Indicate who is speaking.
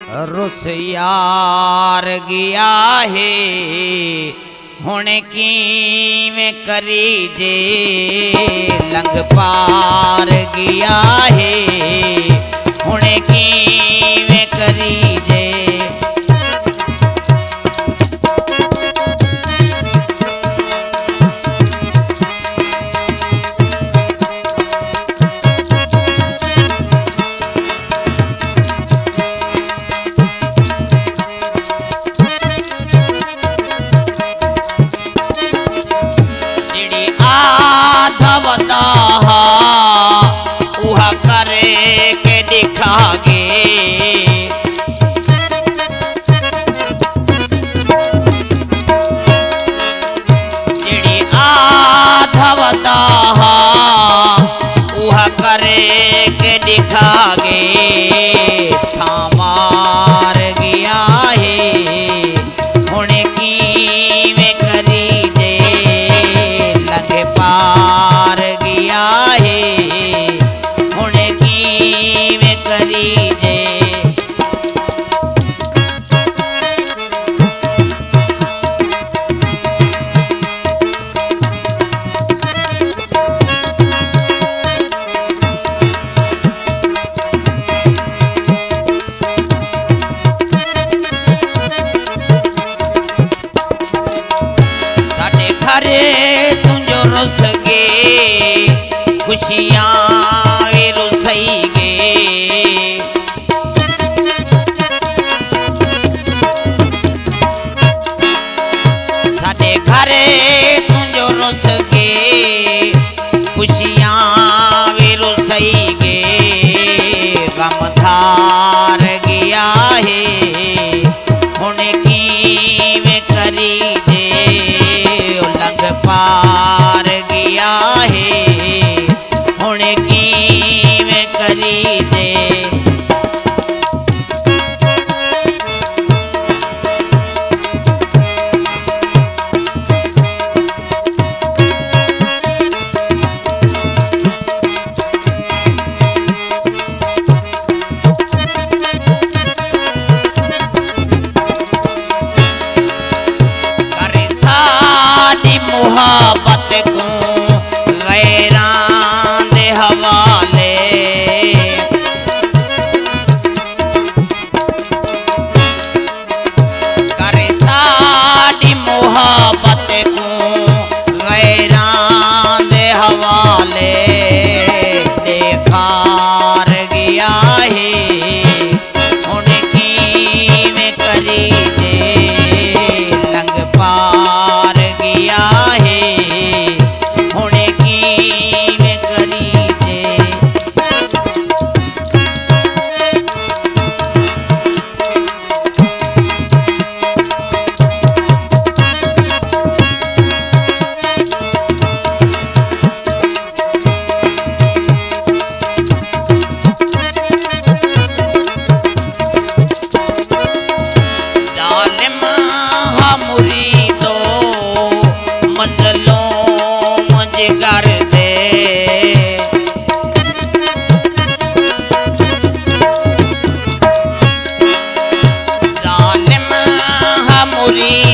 Speaker 1: रुस यार गया है हुण किवें करी जे लंघ पार गया है हुण किवें करी जे उहा करे के दिखागे जिड़ी आधवता उहा करे के दिखागे थामार गया है हुण किवें करी दे लंघ पार गया है हुण किवें करी जे साडे घरे तुंजो रुस गे खुशियां रुसई गे साडे घरे तुंजो रुस गे खुशियां रुसई गे गम धार गया है हुण किवें करी जे लंघ पार गया है हुण किवें करी जे करे साडी मुहब्बत को गैरां दे हवाले करे साडी मुहब्बत को गैरां दे हवाले देखार गया है हुण किवें करी जे लंघ पार गया है हुण किवें करी जे जालिम हा मुरीदो मंज़लों मुझ कर दे जालिम हा मुरीदो